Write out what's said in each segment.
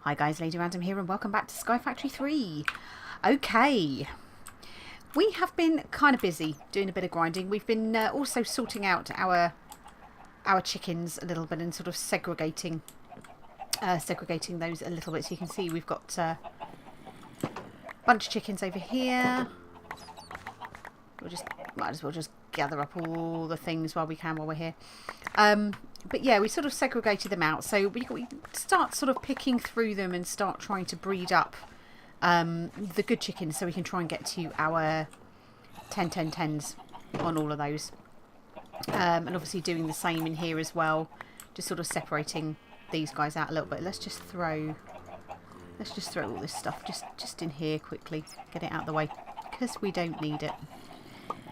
Hi guys, Lady Random here and welcome back to Sky Factory 3. Okay, we have been kind of busy doing a bit of grinding. We've been also sorting out our chickens a little bit and sort of segregating those a little bit. So you can see we've got a bunch of chickens over here. Might as well just gather up all the things while we can while we're here. But yeah, we sort of segregated them out. So we start sort of picking through them and start trying to breed up the good chickens so we can try and get to our 10-10-10s on all of those. And obviously doing the same in here as well. Just sort of separating these guys out a little bit. Let's just throw all this stuff just in here quickly. Get it out of the way because we don't need it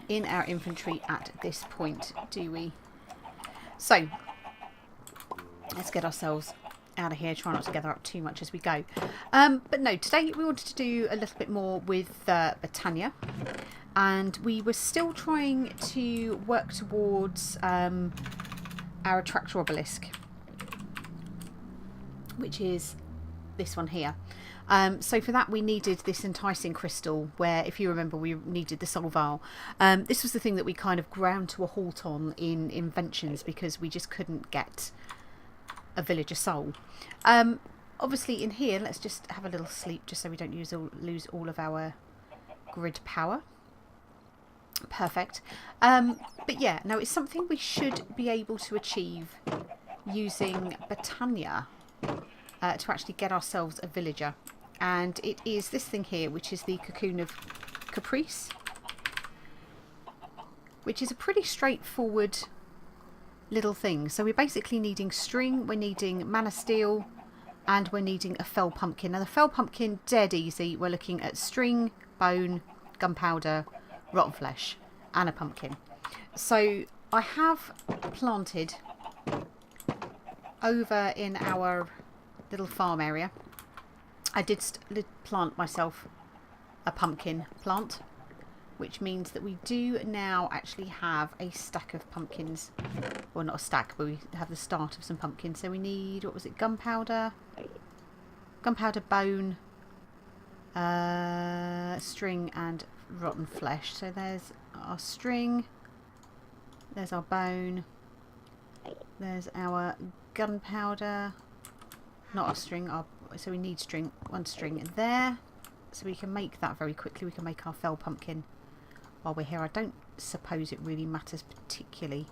in our inventory at this point, do we? So let's get ourselves out of here. Try not to gather up too much as we go. But no, today we wanted to do a little bit more with Botania, and we were still trying to work towards our attractor obelisk, which is this one here. So for that we needed this enticing crystal, where if you remember we needed the soul vial. This was the thing that we kind of ground to a halt on in inventions because we just couldn't get a villager soul. Obviously in here, let's just have a little sleep just so we don't lose all of our grid power. Perfect. But yeah, now it's something we should be able to achieve using Botania to actually get ourselves a villager. And it is this thing here, which is the Cocoon of Caprice, which is a pretty straightforward little thing. So we're basically needing string, we're needing mana steel, and we're needing a fell pumpkin. Now the fell pumpkin, dead easy. We're looking at string, bone, gunpowder, rotten flesh, and a pumpkin. So I have planted over in our little farm area. I did plant myself a pumpkin plant, which means that we do now actually have a stack of pumpkins. Well, not a stack, but we have the start of some pumpkins. So we need, what was it, gunpowder, bone, string and rotten flesh. So there's our string, there's our bone, there's our gunpowder, not our string, so we need string, one string there, so we can make that very quickly. We can make our fell pumpkin while we're here. I don't suppose it really matters particularly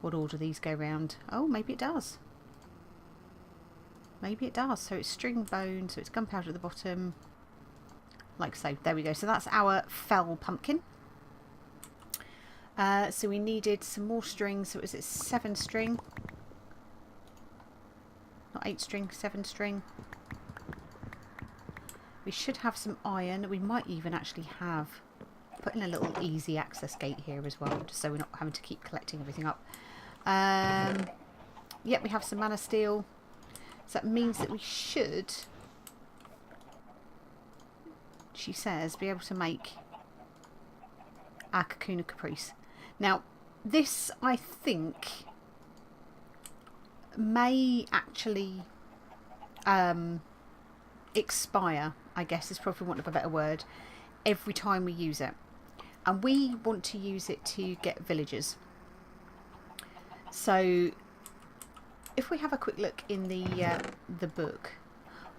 what order these go round. Oh, maybe it does. Maybe it does. So it's string, bone, so it's gunpowder at the bottom, like so. There we go. So that's our fell pumpkin. So we needed some more string, so it was 7 string. Not 8 string, 7 string. We should have some iron. We might even actually have put in a little easy access gate here as well, just so we're not having to keep collecting everything up. Yep, we have some mana steel. So that means that we should, she says, be able to make our Cocoon of Caprice. Now, this, I think, may actually expire, I guess is probably want of a better word, every time we use it. And we want to use it to get villagers. So if we have a quick look in the book,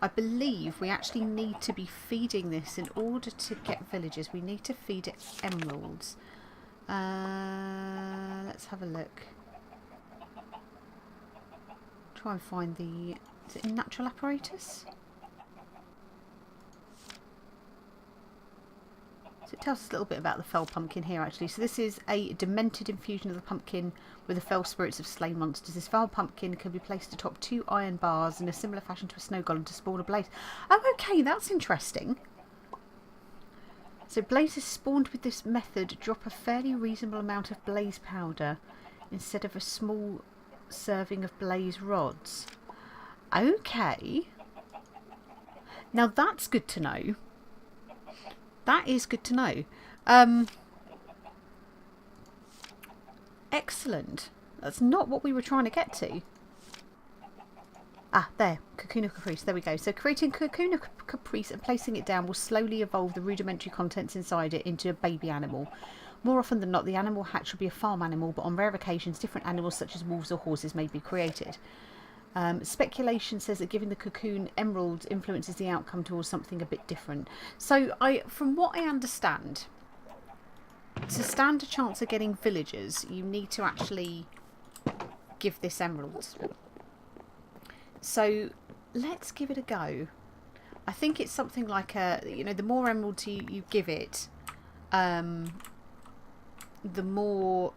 I believe we actually need to be feeding this in order to get villagers. We need to feed it emeralds. Let's have a look. Try and find the, is it in natural apparatus? So it tells us a little bit about the fell pumpkin here actually. So this is a demented infusion of the pumpkin with the fell spirits of slain monsters. This fell pumpkin can be placed atop 2 iron bars in a similar fashion to a snow golem to spawn a blaze. Oh, okay, that's interesting. So blazes spawned with this method drop a fairly reasonable amount of blaze powder instead of a small serving of blaze rods. Okay. Now that's good to know. That is good to know. Excellent. That's not what we were trying to get to. Ah, there, Cocoon of Caprice, there we go. So creating Cocoon of Caprice and placing it down will slowly evolve the rudimentary contents inside it into a baby animal. More often than not, the animal hatch will be a farm animal, but on rare occasions, different animals such as wolves or horses may be created. Speculation says that giving the cocoon emeralds influences the outcome towards something a bit different. So, from what I understand, to stand a chance of getting villagers, you need to actually give this emeralds. So, let's give it a go. I think it's something like the more emeralds you give it, the more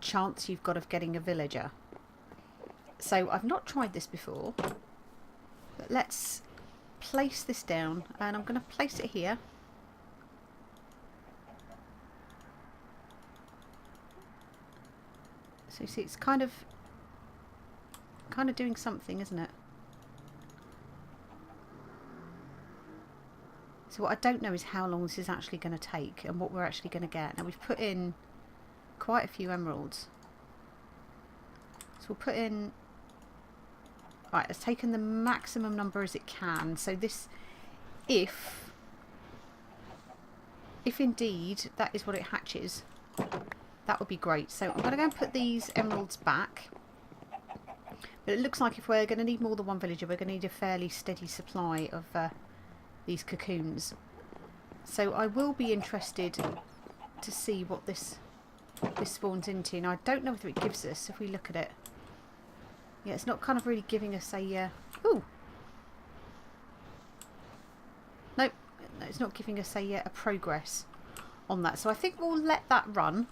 chance you've got of getting a villager. So I've not tried this before, but let's place this down, and I'm going to place it here. So you see, it's kind of doing something, isn't it? So what I don't know is how long this is actually going to take and what we're actually going to get. Now we've put in quite a few emeralds. So we'll put in... Right, it's taken the maximum number as it can. So this, if indeed that is what it hatches, that would be great. So I'm going to go and put these emeralds back. But it looks like if we're going to need more than one villager, we're going to need a fairly steady supply of these cocoons. So I will be interested to see what this spawns into. Now I don't know whether it gives us, if we look at it. Yeah, it's not kind of really giving us a... Ooh! Nope, no, it's not giving us a progress on that. So I think we'll let that run.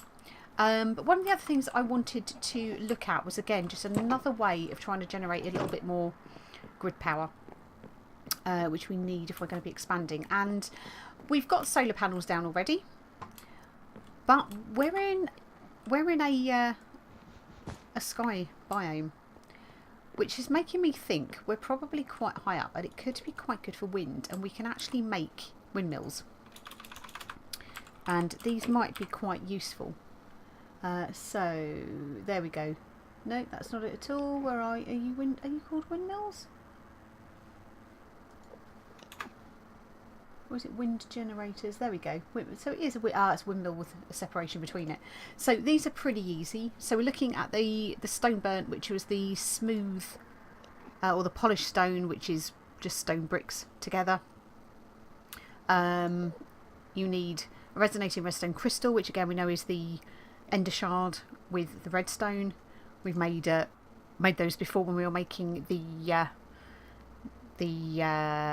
But one of the other things I wanted to look at was, again, just another way of trying to generate a little bit more grid power, which we need if we're going to be expanding. And we've got solar panels down already, but we're in a sky biome, which is making me think we're probably quite high up, and it could be quite good for wind, and we can actually make windmills. And these might be quite useful. So there we go. No, that's not it at all. Where are you? Are you called windmills? Or is it wind generators? There we go. So it is it's a windmill with a separation between it. So these are pretty easy. So we're looking at the stone burnt, which was the smooth or the polished stone, which is just stone bricks together. You need a resonating redstone crystal, which again we know is the ender shard with the redstone. We've made those before when we were making the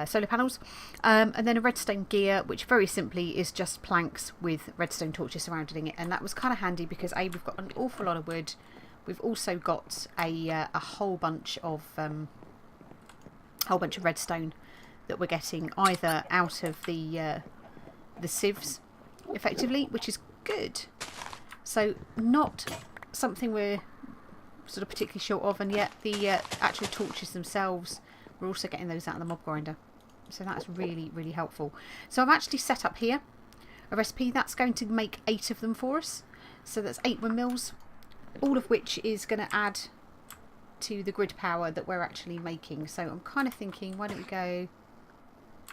solar panels, and then a redstone gear, which very simply is just planks with redstone torches surrounding it. And that was kind of handy because we've got an awful lot of wood. We've also got a whole bunch of redstone that we're getting either out of the sieves effectively, which is good. So not something we're sort of particularly short of, and yet the actual torches themselves, we're also getting those out of the mob grinder. So that's really, really helpful. So I've actually set up here a recipe that's going to make 8 of them for us. So that's 8 windmills, all of which is going to add to the grid power that we're actually making. So I'm kind of thinking, why don't we go,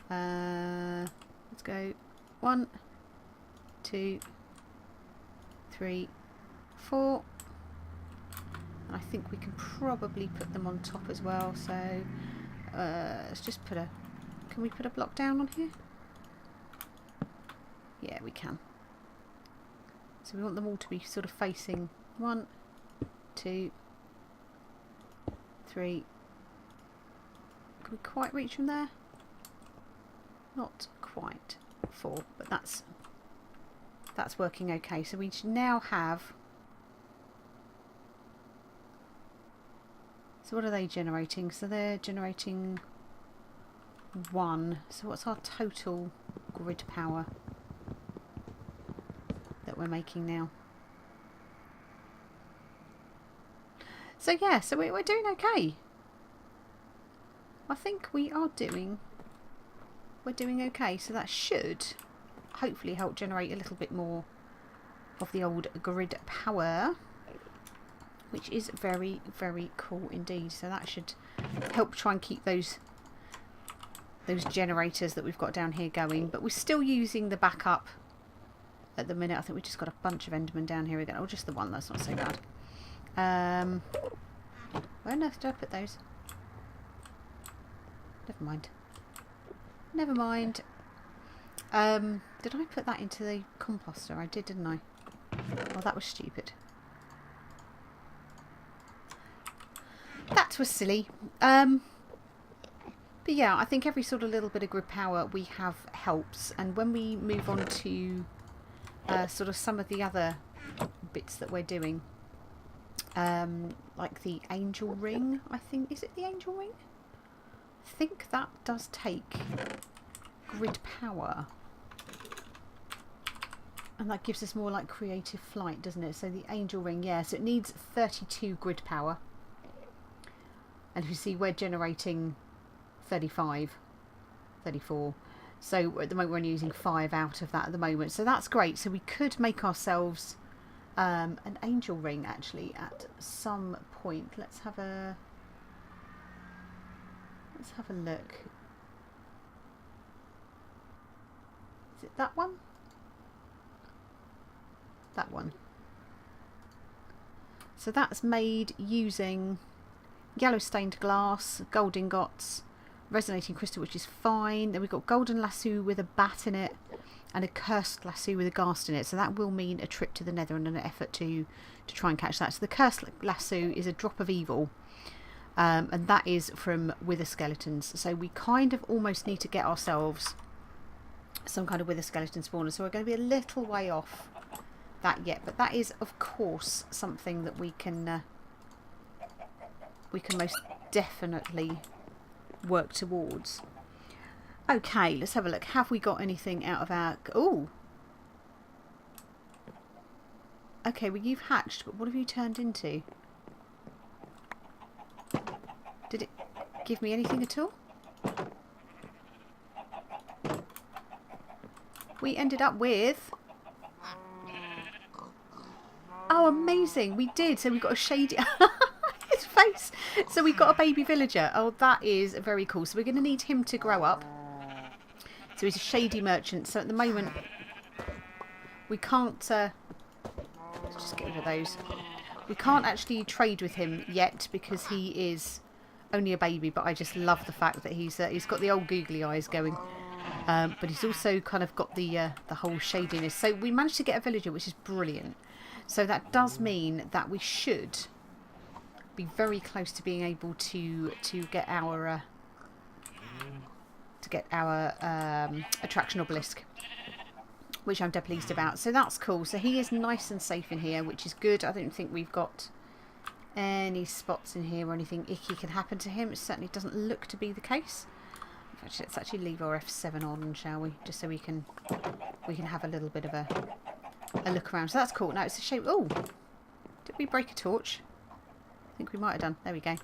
let's go 1, 2, 3, 4. And I think we can probably put them on top as well. So let's just put can we put a block down on here? Yeah, we can. So we want them all to be sort of facing 1, 2, 3. Can we quite reach from there? Not quite. 4, but that's working okay. So we now have... So what are they generating? So they're generating 1. So what's our total grid power that we're making now? So yeah, so we're doing okay. I think we're doing okay. So that should hopefully help generate a little bit more of the old grid power. which is very, very cool indeed. So that should help try and keep those generators that we've got down here going. But we're still using the backup at the minute. I think we just got a bunch of Endermen down here again. Oh, just the one. That's not so bad. Where on earth did I put those? Never mind. Never mind. Did I put that into the composter? I did, didn't I? Oh, that was stupid. That was silly. But yeah, I think every sort of little bit of grid power we have helps. And when we move on to sort of some of the other bits that we're doing, like the angel ring, I think. Is it the angel ring? I think that does take grid power. And that gives us more like creative flight, doesn't it? So the angel ring, yeah, so it needs 32 grid power. And you see we're generating 35, 34. So at the moment we're only using 5 out of that at the moment. So that's great. So we could make ourselves an angel ring actually at some point. Let's have a look. Is it that one? That one. So that's made using yellow stained glass, gold ingots, resonating crystal, which is fine. Then we've got golden lasso with a bat in it and a cursed lasso with a ghast in it. So that will mean a trip to the nether and an effort to try and catch that. So the cursed lasso is a drop of evil. And that is from wither skeletons. So we kind of almost need to get ourselves some kind of wither skeleton spawner. So we're going to be a little way off that yet. But that is, of course, something that we can most definitely work towards. Okay, let's have a look. Have we got anything out of our... Ooh! Okay, well you've hatched, but what have you turned into? Did it give me anything at all? We ended up with... Oh, amazing! We did. So we got a shady... His face! So we got a baby villager. Oh, that is very cool. So we're going to need him to grow up. So he's a shady merchant. So at the moment, we can't... let's just get rid of those. We can't actually trade with him yet because he is only a baby. But I just love the fact that he's got the old googly eyes going. But he's also kind of got the whole shadiness. So we managed to get a villager, which is brilliant. So that does mean that we should be very close to being able to get our attraction obelisk, which I'm dead pleased about. So that's cool. So he is nice and safe in here, which is good. I don't think we've got any spots in here or anything icky can happen to him. It certainly doesn't look to be the case. Actually, let's actually leave our F7 on, shall we? Just so we can have a little bit of a look around. So that's cool. Now it's a shame. Oh, did we break a torch? I think we might have done. There we go.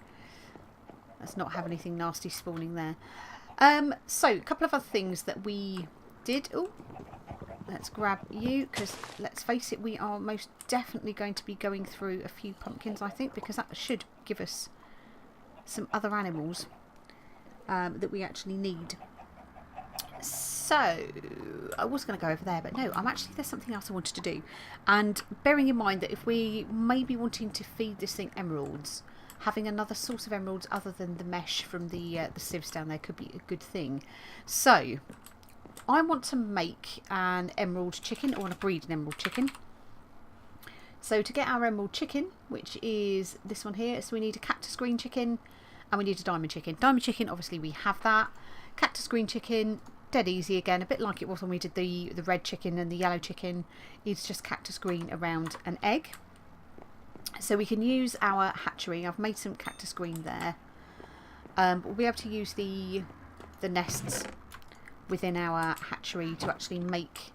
Let's not have anything nasty spawning there. So a couple of other things that we did. Oh, let's grab you, because let's face it, we are most definitely going to be going through a few pumpkins, I think, because that should give us some other animals that we actually need. So I was going to go over there, but no, there's something else I wanted to do. And bearing in mind that if we may be wanting to feed this thing emeralds, having another source of emeralds other than the mesh from the sieves down there could be a good thing. So I want to make an emerald chicken. I want to breed an emerald chicken. So to get our emerald chicken, which is this one here, so we need a cactus green chicken and we need a diamond chicken. Diamond chicken, obviously we have that. Cactus green chicken, dead easy again, a bit like it was when we did the red chicken and the yellow chicken. It's just cactus green around an egg. So we can use our hatchery. I've made some cactus green there. But we'll be able to use the nests within our hatchery to actually make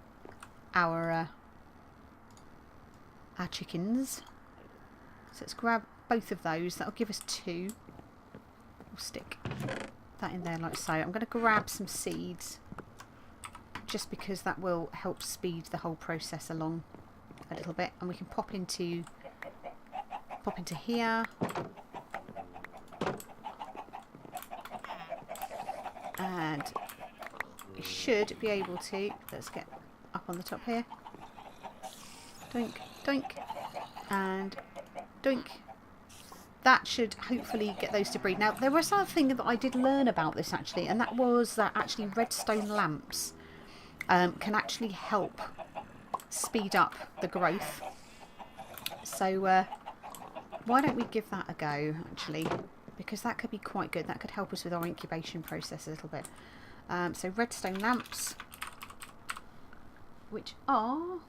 our chickens. So let's grab both of those. That'll give us 2. We'll stick that in there like so. I'm going to grab some seeds just because that will help speed the whole process along a little bit, and we can pop into pop into here. And we should be able to, let's get up on the top here. Doink, doink, and doink. That should hopefully get those to breed. Now, there was something that I did learn about this actually, and that was that actually redstone lamps can actually help speed up the growth. So why don't we give that a go actually, because that could be quite good. That could help us with our incubation process a little bit. So redstone lamps, which are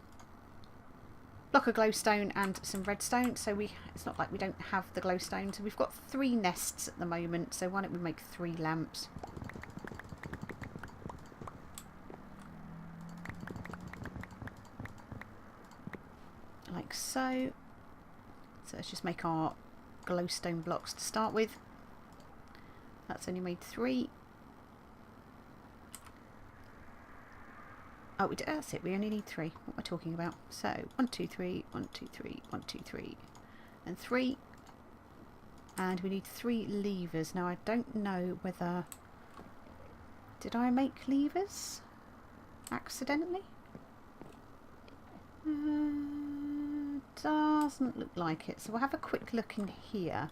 block of glowstone and some redstone. So it's not like we don't have the glowstone. So we've got 3 nests at the moment. So why don't we make 3 lamps? Like so. So let's just make our glowstone blocks to start with. That's only made 3. Oh, that's it. We only need 3. What am I talking about? So 1, 2, 3, 1, 2, 3, 1, 2, 3, and 3. And we need 3 levers. Now I don't know whether... Did I make levers accidentally? Doesn't look like it. So we'll have a quick look in here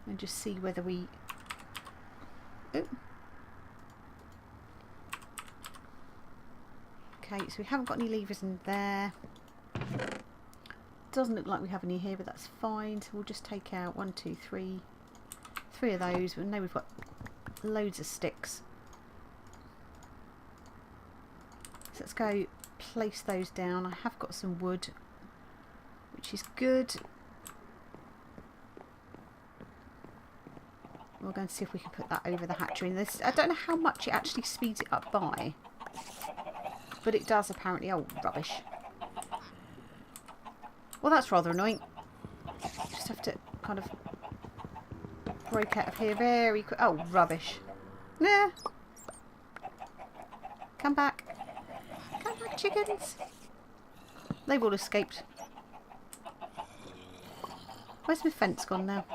and just see whether we... Ooh. Okay, so we haven't got any levers in there. Doesn't look like we have any here, but that's fine. So we'll just take out 1, 2, 3, 3 of those. We know we've got loads of sticks. So let's go place those down. I have got some wood, which is good. We're going to see if we can put that over the hatchery. And this, I don't know how much it actually speeds it up by, but it does apparently. Oh, rubbish. Well, that's rather annoying. Just have to kind of break out of here very quick. Oh, rubbish. Nah. Come back. Come back, chickens. They've all escaped. Where's my fence gone now?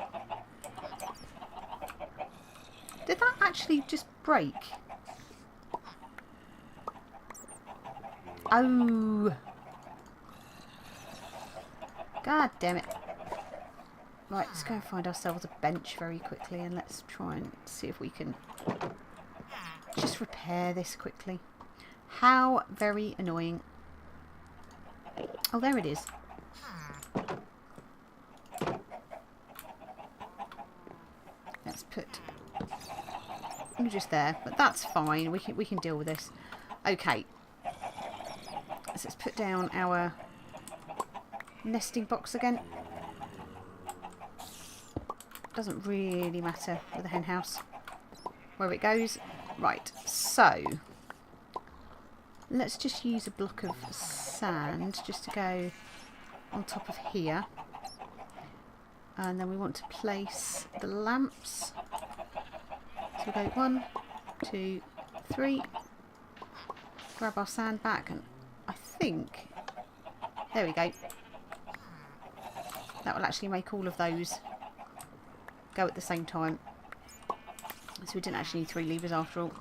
Did that actually just break? Oh. God damn it. Right, let's go and find ourselves a bench very quickly and let's try and see if we can just repair this quickly. How very annoying. Oh, there it is. Let's put you just there, but that's fine. We can deal with this. Okay. So let's put down our nesting box again. Doesn't really matter with the hen house where it goes. Right, so let's just use a block of sand just to go on top of here. And then we want to place the lamps. So we go 1, 2, 3. Grab our sand back, and I think, there we go. That will actually make all of those go at the same time. So we didn't actually need 3 levers after all.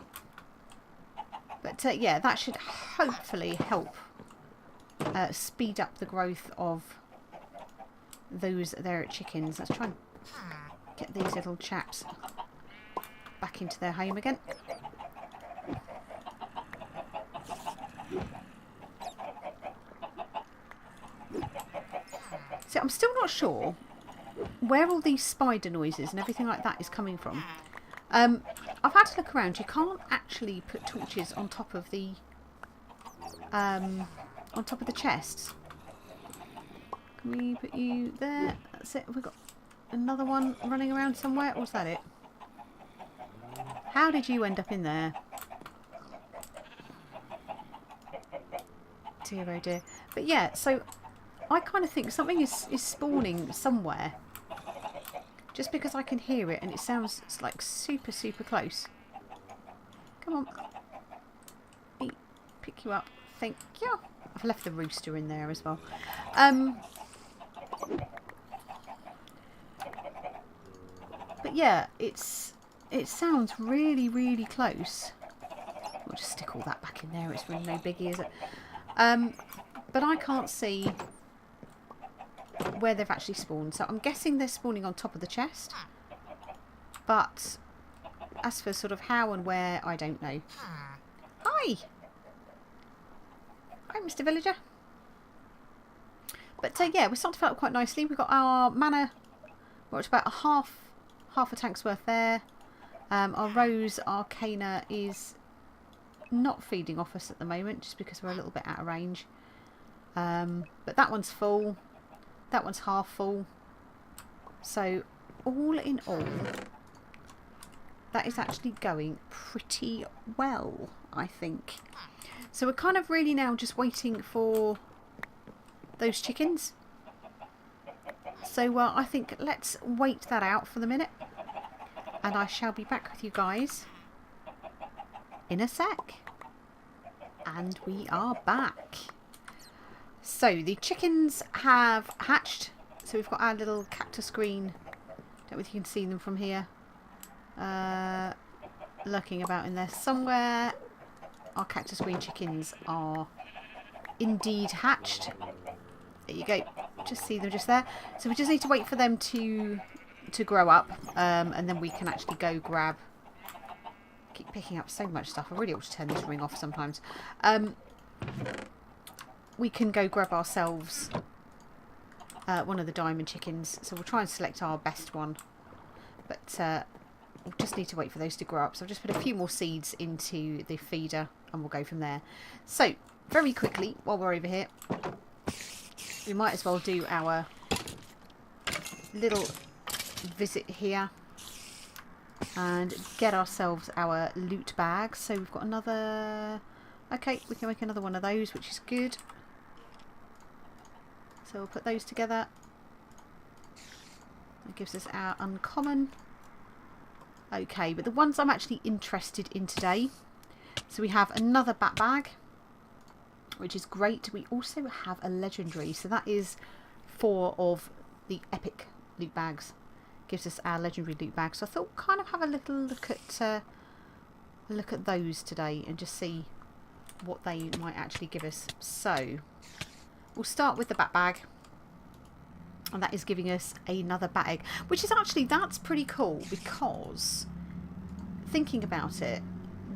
But yeah, that should hopefully help speed up the growth of those there chickens. Let's try and get these little chaps back into their home again. So I'm still not sure where all these spider noises and everything like that is coming from. I've had to look around. You can't actually put torches on top of the chests. Can we put you there? That's it. Have we got another one running around somewhere, or is that it? How did you end up in there? Dear oh dear. But yeah, so I kind of think something is spawning somewhere. Just because I can hear it and it sounds like super, super close. Come on. Eat. Pick you up. Thank you. I've left the rooster in there as well. But yeah, it sounds really, really close. We'll just stick all that back in there. It's really no biggie, is it? But I can't see where they've actually spawned. So I'm guessing they're spawning on top of the chest. But as for sort of how and where, I don't know. Hi! Hi, Mr. Villager. But yeah, we're starting to fill up quite nicely. We've got our mana, well, it's about a half a tank's worth there. Our Rose Arcana is not feeding off us at the moment, just because we're a little bit out of range. But that one's full. That one's half full. So all in all, that is actually going pretty well, I think. So we're kind of really now just waiting for those chickens. So I think let's wait that out for the minute. And I shall be back with you guys in a sec. And we are back. So the chickens have hatched. So we've got our little cactus green. Don't know if you can see them from here. Lurking about in there somewhere. Our cactus green chickens are indeed hatched. There you go. Just see them just there. So we just need to wait for them to grow up, and then we can actually go grab. Keep picking up so much stuff. I really ought to turn this ring off sometimes. We can go grab ourselves one of the diamond chickens. So we'll try and select our best one, but we'll just need to wait for those to grow up. So I've just put a few more seeds into the feeder, and we'll go from there. So very quickly, while we're over here, we might as well do our little visit here and get ourselves our loot bag. So we've got another. Okay, we can make another one of those, which is good. So we'll put those together. That gives us our uncommon. Okay, but the ones I'm actually interested in today. So we have another bat bag, which is great. We also have a legendary. So that is 4 of the epic loot bags. Gives us our legendary loot bag. So I thought we'll kind of have a little look at those today and just see what they might actually give us. So we'll start with the bat bag, and that is giving us another bat egg, which is actually, that's pretty cool, because thinking about it,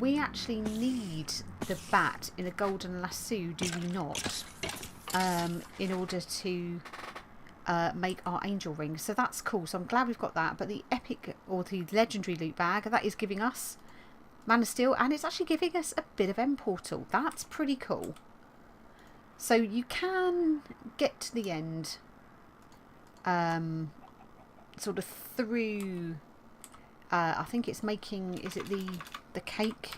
we actually need the bat in a golden lasso, do we not, in order to make our angel ring. So that's cool. So I'm glad we've got that. But the epic, or the legendary loot bag, that is giving us mana steel, and it's actually giving us a bit of end portal. That's pretty cool. So you can get to the end sort of through I think it's making, is it the cake,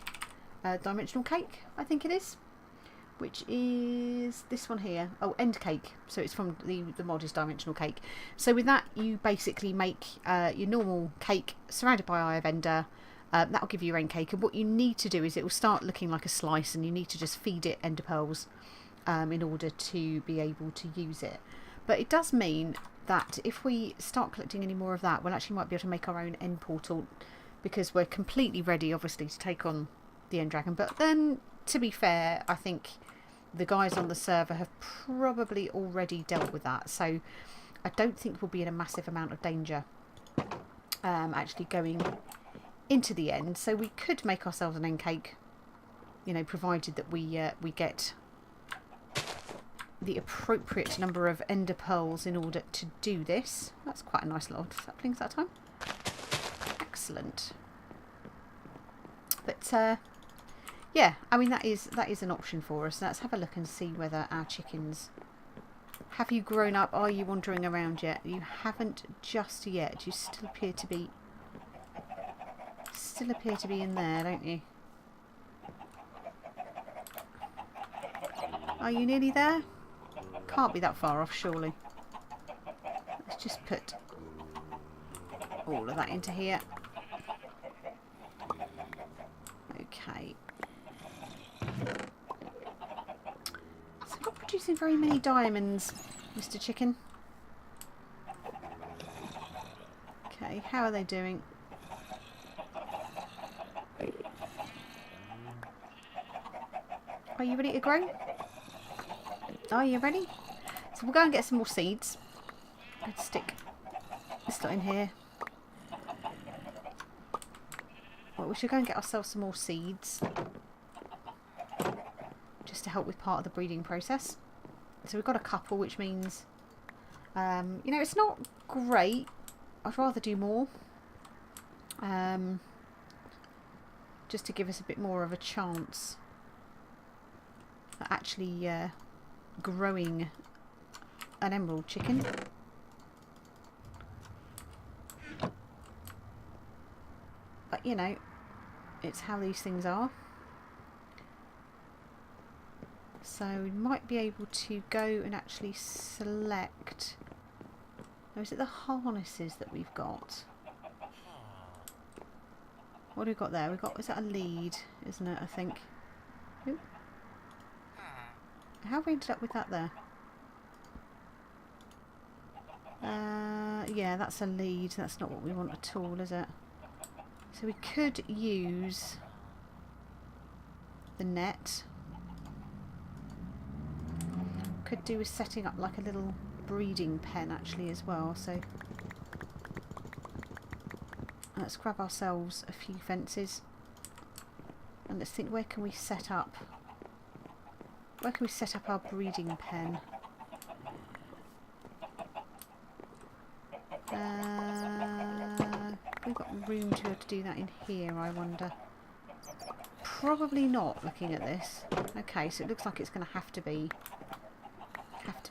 dimensional cake, I think it is, which is this one here. Oh, end cake. So it's from the mod is dimensional cake. So with that, you basically make your normal cake surrounded by eye of ender. That'll give you your end cake, and what you need to do is it will start looking like a slice, and you need to just feed it ender pearls in order to be able to use it. But it does mean that if we start collecting any more of that, we'll actually might be able to make our own end portal, because we're completely ready, obviously, to take on the end dragon. But then, to be fair, I think the guys on the server have probably already dealt with that, so I don't think we'll be in a massive amount of danger actually going into the end. So we could make ourselves an end cake, you know, provided that we get the appropriate number of ender pearls in order to do this. That's quite a nice lot of saplings that time. Excellent. But yeah, I mean, that is an option for us. Let's have a look and see whether our chickens, have you grown up? Are you wandering around yet? You haven't just yet. You still appear to be in there, don't you? Are you nearly there? Can't be that far off, surely. Let's just put all of that into here. Okay. So we're not producing very many diamonds, Mr. Chicken. Okay, Okay, how are they doing? Are you ready to grow? Are you ready? So we'll go and get some more seeds. Let's stick this lot in here. Well, we should go and get ourselves some more seeds. Just to help with part of the breeding process. So we've got a couple, which means, you know, it's not great. I'd rather do more. Just to give us a bit more of a chance at actually growing an emerald chicken. But, you know, it's how these things are. So we might be able to go and actually select... Oh, is it the harnesses that we've got? What have we got there? We've got... Is that a lead, isn't it, I think? Ooh. How have we ended up with that there? Yeah, that's a lead. That's not what we want at all, is it? So we could use the net. Could do with setting up like a little breeding pen actually as well. So let's grab ourselves a few fences and let's think, where can we set up? Where can we set up our breeding pen? We've got room to be able to do that in here, I wonder. Probably not, looking at this. Okay, so it looks like it's going to have to be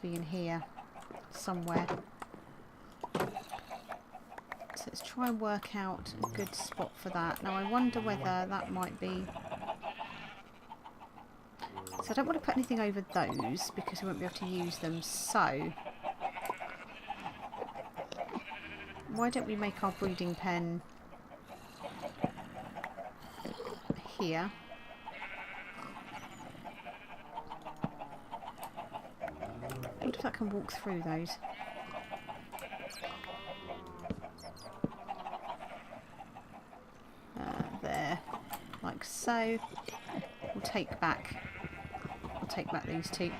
in here somewhere. So let's try and work out a good spot for that. Now I wonder whether that might be... So I don't want to put anything over those because we won't be able to use them. So why don't we make our breeding pen here? I wonder if that can walk through those. There, like so. We'll take back these two.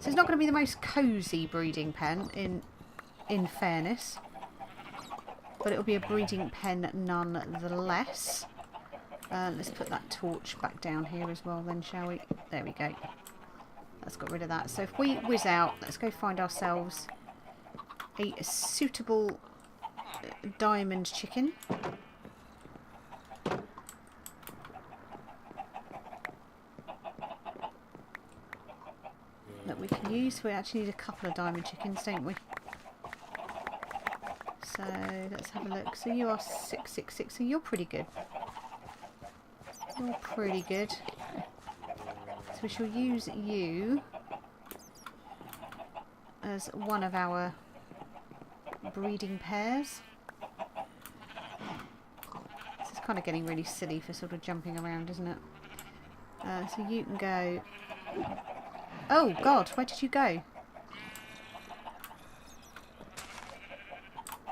So it's not going to be the most cosy breeding pen in fairness, but it'll be a breeding pen nonetheless. Let's put that torch back down here as well then, shall we? There we go. That's got rid of that. So if we whiz out, let's go find ourselves a suitable diamond chicken. That we can use. We actually need a couple of diamond chickens, don't we? So let's have a look. So you are 666, so you're pretty good. You're pretty good. So we shall use you as one of our breeding pairs. This is kind of getting really silly for sort of jumping around, isn't it? So you can go... Oh God, where did you go?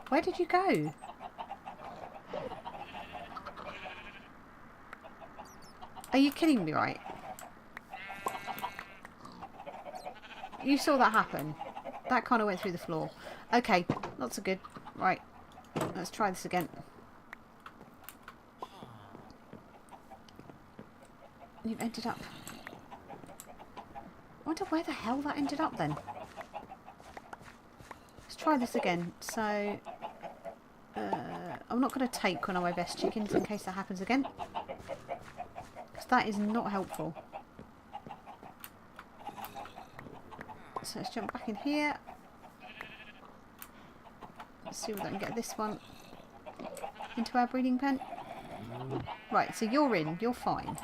Where did you go? Are you kidding me, right? You saw that happen. That kind of went through the floor. Okay, not so good. Right, let's try this again. You've ended up... I wonder where the hell that ended up then. Let's try this again. So, I'm not going to take one of my best chickens in case that happens again. Because that is not helpful. So let's jump back in here. Let's see if I can get this one into our breeding pen. Right, so you're in. You're fine.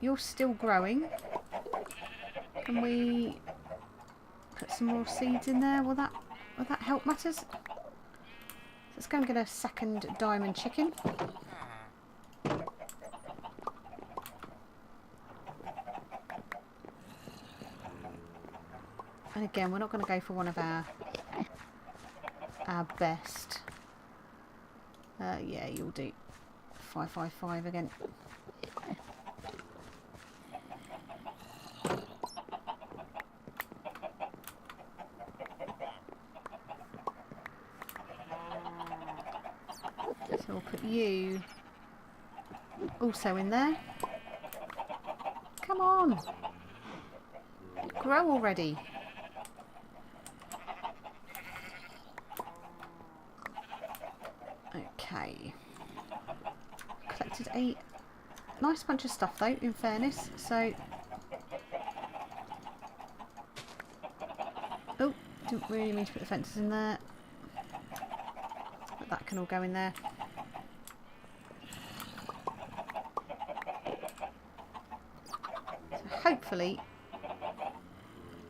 You're still growing. Can we put some more seeds in there? Will that help matters? Let's go and get a second diamond chicken. And again, we're not going to go for one of our our best. Yeah, you'll do 555 again. So we'll put you also in there. Come on, grow already. Okay, collected a nice bunch of stuff though, in fairness. So, oh, didn't really mean to put the fences in there, but that can all go in there. So hopefully,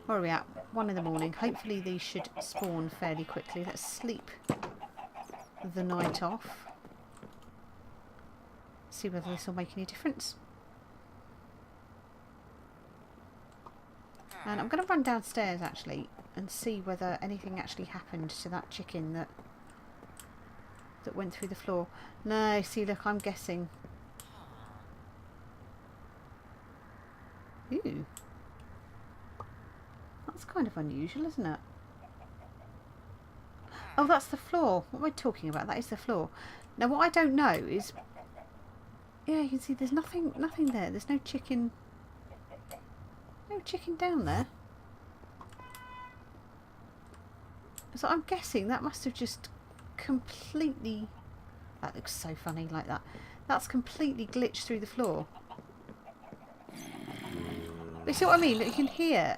where are we at? 1 in the morning. Hopefully these should spawn fairly quickly. Let's sleep the night off. See whether this will make any difference. And I'm going to run downstairs actually and see whether anything actually happened to that chicken that went through the floor. No, see, look, I'm guessing. Ooh. That's kind of unusual, isn't it? Oh, that's the floor. What am I talking about? That is the floor. Now, what I don't know is... Yeah, you can see there's nothing there. There's no chicken... No chicken down there. So I'm guessing that must have just completely... That looks so funny like that. That's completely glitched through the floor. But you see what I mean? Look, you can hear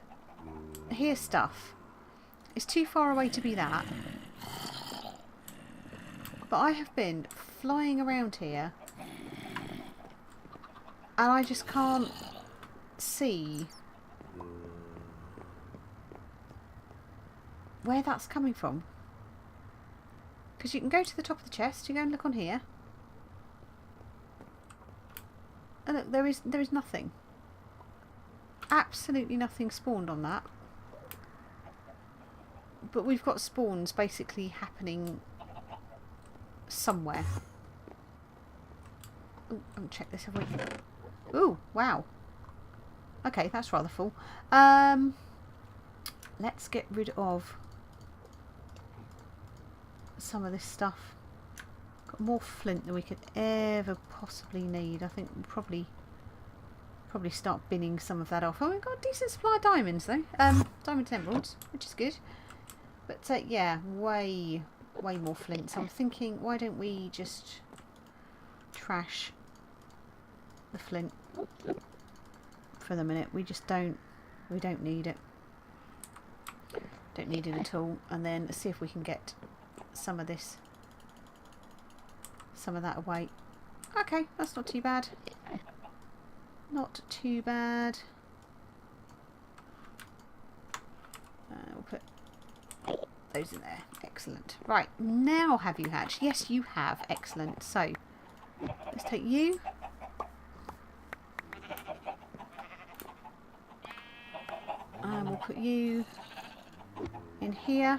stuff. It's too far away to be that. But I have been flying around here and I just can't see where that's coming from. Because you can go to the top of the chest, you go and look on here. And look, there is nothing. Absolutely nothing spawned on that. But we've got spawns basically happening somewhere. Oh, I haven't checked this, have we? Ooh, wow. Okay, that's rather full. Let's get rid of some of this stuff. Got more flint than we could ever possibly need. I think we'll probably start binning some of that off. Oh, we've got a decent supply of diamonds though. Diamond emeralds, which is good. But yeah, way more flint. So I'm thinking, why don't we just trash the flint for the minute? We don't need it. Don't need it at all. And then see if we can get some of that away. Okay, that's not too bad. Not too bad. We'll put those in there. Excellent. Right, now have you hatched? Yes, you have. Excellent. So, let's take you. And we'll put you in here.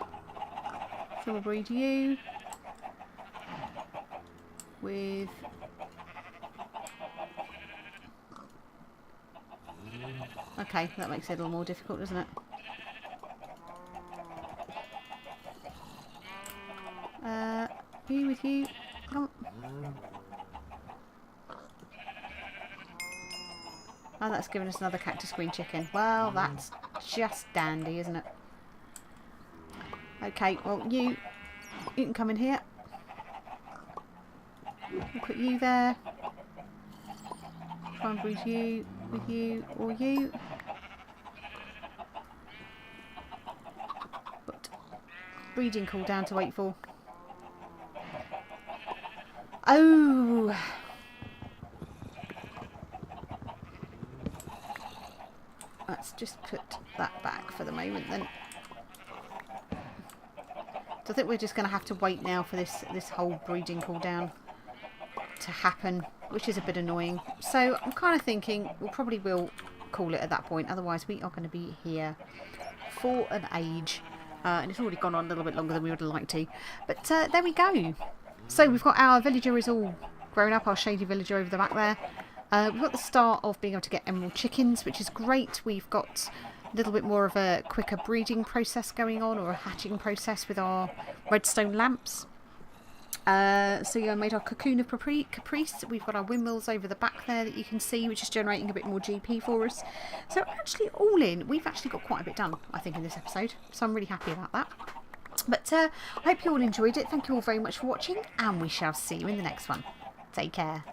So we'll breed you with... Okay, that makes it a little more difficult, doesn't it? You with you. Come on. Oh, that's given us another cactus queen chicken. Well, that's just dandy, isn't it? Okay, well, you can come in here. We'll put you there. Try and breed you with you or you. But breeding cooldown to wait for. Oh! Let's just put that back for the moment then. So I think we're just going to have to wait now for this whole breeding cooldown to happen, which is a bit annoying. So I'm kind of thinking we probably will call it at that point. Otherwise we are going to be here for an age. and it's already gone on a little bit longer than we would have liked to. But there we go. So we've got our villager is all grown up, our shady villager over the back there. We've got the start of being able to get emerald chickens, which is great. We've got a little bit more of a quicker breeding process going on, or a hatching process with our redstone lamps. So yeah, I made our Cocoon of Caprice. We've got our windmills over the back there that you can see, which is generating a bit more GP for us. So actually, all in, we've actually got quite a bit done, I think, in this episode. So I'm really happy about that. But I hope you all enjoyed it. Thank you all very much for watching, and we shall see you in the next one. Take care.